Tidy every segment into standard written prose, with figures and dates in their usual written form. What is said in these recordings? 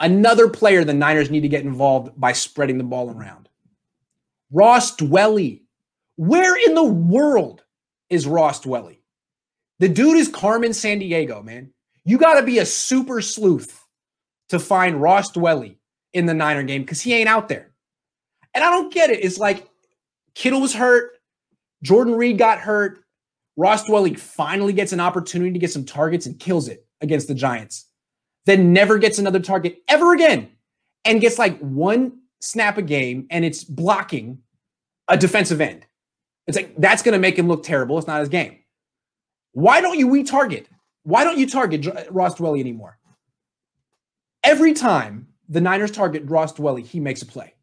Another player the Niners need to get involved by spreading the ball around. Ross Dwelley. Where in the world is Ross Dwelley? The dude is Carmen Sandiego, man. You got to be a super sleuth to find Ross Dwelley in the Niner game because he ain't out there. And I don't get it. It's like Kittle was hurt. Jordan Reed got hurt. Ross Dwelley finally gets an opportunity to get some targets and kills it against the Giants. Then never gets another target ever again and gets like one snap a game and it's blocking a defensive end. It's like, that's going to make him look terrible. It's not his game. Why don't you retarget? Why don't you target Ross Dwelley anymore? Every time the Niners target Ross Dwelley, he makes a play.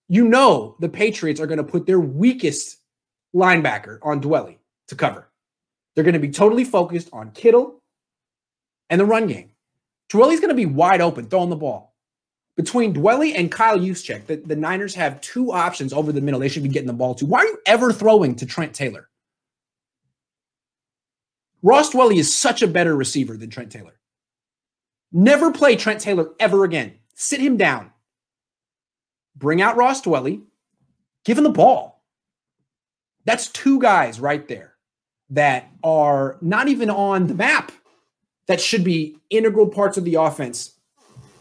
You know the Patriots are going to put their weakest linebacker on Dwelley to cover. They're going to be totally focused on Kittle and the run game. Dwelley's going to be wide open, throwing the ball. Between Dwelley and Kyle Juszczyk, the Niners have two options over the middle they should be getting the ball to. Why are you ever throwing to Trent Taylor? Ross Dwelley is such a better receiver than Trent Taylor. Never play Trent Taylor ever again. Sit him down. Bring out Ross Dwelley. Give him the ball. That's two guys right there that are not even on the map that should be integral parts of the offense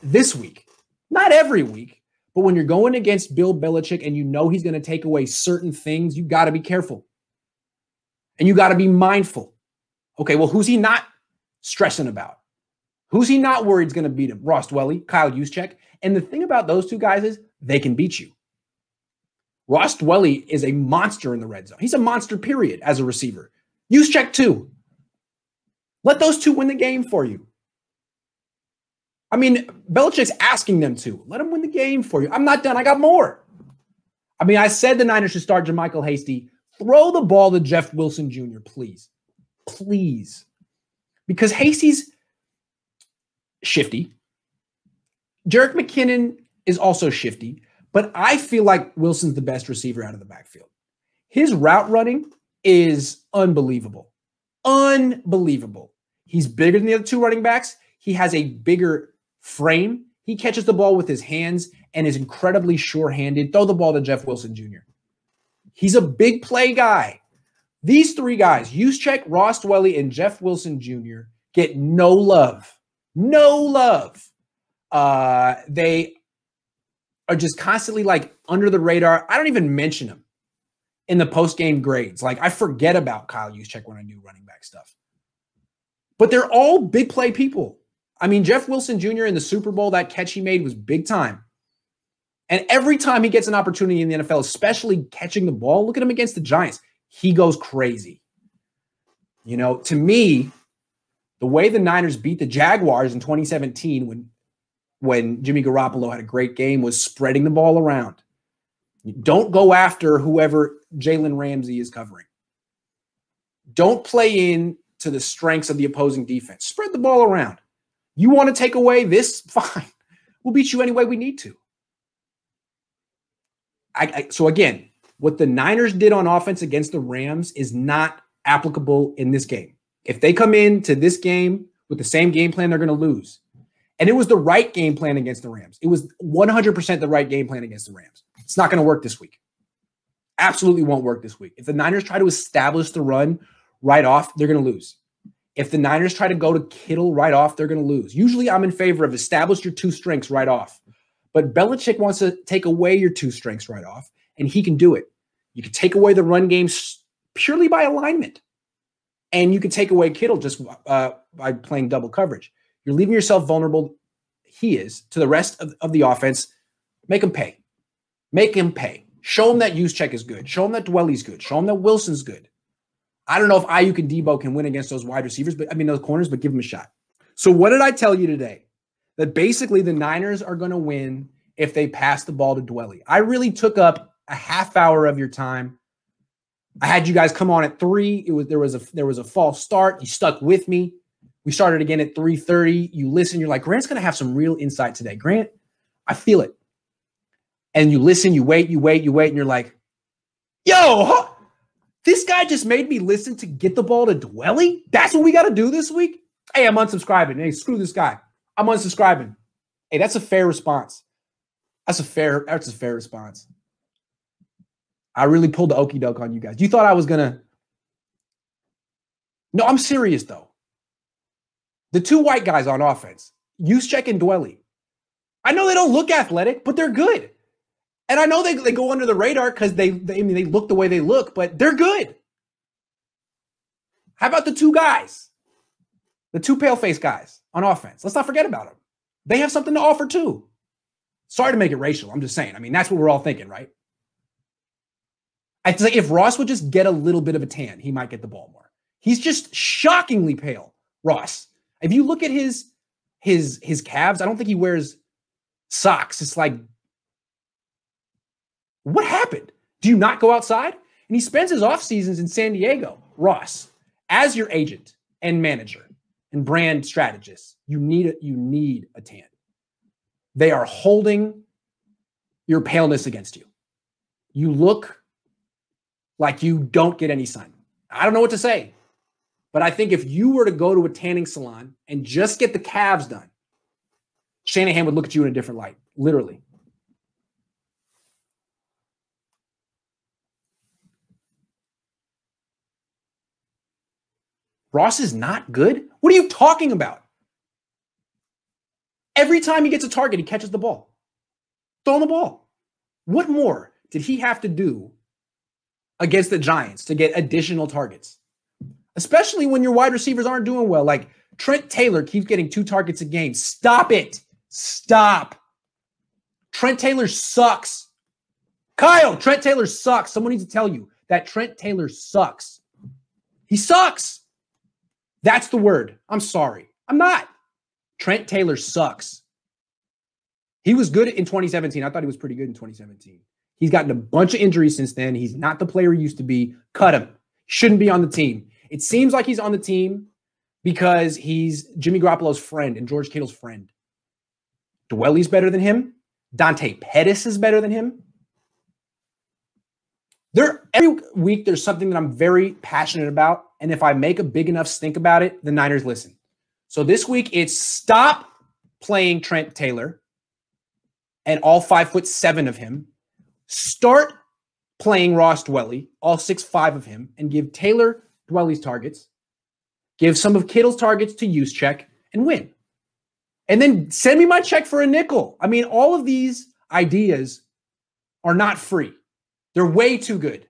this week. Not every week, but when you're going against Bill Belichick and you know he's going to take away certain things, you got to be careful. And you got to be mindful. Okay, well, who's he not stressing about? Who's he not worried is going to beat him? Ross Dwelley, Kyle Juszczyk. And the thing about those two guys is they can beat you. Ross Dwelley is a monster in the red zone. He's a monster, period, as a receiver. Juszczyk too. Let those two win the game for you. I mean, Belichick's asking them to. Let them win the game for you. I'm not done. I got more. I mean, I said the Niners should start JaMychal Hasty. Throw the ball to Jeff Wilson Jr., please. Please. Because Hasty's shifty. Jerick McKinnon is also shifty, but I feel like Wilson's the best receiver out of the backfield. His route running is unbelievable. Unbelievable. He's bigger than the other two running backs. He has a bigger frame. He catches the ball with his hands and is incredibly sure-handed. Throw the ball to Jeff Wilson Jr. He's a big play guy. These three guys, Juszczyk, Ross Dwelley, and Jeff Wilson Jr., get no love. No love. They are just constantly like under the radar. I don't even mention them in the post-game grades. Like I forget about Kyle Juszczyk when I do running back stuff. But they're all big play people. I mean, Jeff Wilson Jr. in the Super Bowl, that catch he made was big time. And every time he gets an opportunity in the NFL, especially catching the ball, look at him against the Giants. He goes crazy. You know, to me, the way the Niners beat the Jaguars in 2017 when Jimmy Garoppolo had a great game was spreading the ball around. Don't go after whoever Jalen Ramsey is covering. Don't play in to the strengths of the opposing defense. Spread the ball around. You want to take away this? Fine. We'll beat you any way we need to. So again, what the Niners did on offense against the Rams is not applicable in this game. If they come into this game with the same game plan, they're going to lose. And it was the right game plan against the Rams. It was 100% the right game plan against the Rams. It's not going to work this week. Absolutely won't work this week. If the Niners try to establish the run right off, they're going to lose. If the Niners try to go to Kittle right off, they're going to lose. Usually I'm in favor of establish your two strengths right off. But Belichick wants to take away your two strengths right off, and he can do it. You can take away the run game purely by alignment. And you can take away Kittle just by playing double coverage. You're leaving yourself vulnerable, he is, to the rest of the offense. Make him pay. Make him pay. Show him that Juszczyk is good. Show him that Dwelley's good. Show him that Wilson's good. I don't know if Ayuk and Debo can win against those wide receivers, those corners, but give them a shot. So what did I tell you today? That basically the Niners are going to win if they pass the ball to Dwelley. I really took up a half hour of your time. I had you guys come on at 3. There was a false start. You stuck with me. We started again at 3:30. You listen. You're like, Grant's going to have some real insight today. Grant, I feel it. And you listen. You wait. And you're like, yo, this guy just made me listen to get the ball to Dwelley? That's what we got to do this week? Hey, I'm unsubscribing. Hey, screw this guy. I'm unsubscribing. Hey, that's a fair response. That's a fair response. I really pulled the okie doke on you guys. You thought I was gonna. No, I'm serious though. The two white guys on offense, Juszczyk and Dwelly. I know they don't look athletic, but they're good. And I know they go under the radar because they look the way they look, but they're good. How about the two guys? The two pale-faced guys on offense. Let's not forget about them. They have something to offer too. Sorry to make it racial. I'm just saying. I mean, that's what we're all thinking, right? I think if Ross would just get a little bit of a tan, he might get the ball more. He's just shockingly pale, Ross. If you look at his calves, I don't think he wears socks. It's like, what happened? Do you not go outside? And he spends his off seasons in San Diego. Ross, as your agent and manager and brand strategist, you need a tan. They are holding your paleness against you. You look like you don't get any sun. I don't know what to say, but I think if you were to go to a tanning salon and just get the calves done, Shanahan would look at you in a different light, literally. Ross is not good? What are you talking about? Every time he gets a target, he catches the ball. Throw him the ball. What more did he have to do against the Giants to get additional targets? Especially when your wide receivers aren't doing well. Like Trent Taylor keeps getting 2 targets a game. Stop it. Stop. Trent Taylor sucks. Kyle, Trent Taylor sucks. Someone needs to tell you that Trent Taylor sucks. He sucks. That's the word. I'm sorry. I'm not. Trent Taylor sucks. He was good in 2017. I thought he was pretty good in 2017. He's gotten a bunch of injuries since then. He's not the player he used to be. Cut him. Shouldn't be on the team. It seems like he's on the team because he's Jimmy Garoppolo's friend and George Kittle's friend. Dwelly's better than him. Dante Pettis is better than him. Every week, there's something that I'm very passionate about. And if I make a big enough stink about it, the Niners listen. So this week, it's stop playing Trent Taylor and all 5'7" of him. Start playing Ross Dwelly, all 6'5" of him, and give Taylor Dwelly's targets. Give some of Kittle's targets to Juszczyk and win. And then send me my check for a nickel. I mean, all of these ideas are not free. They're way too good.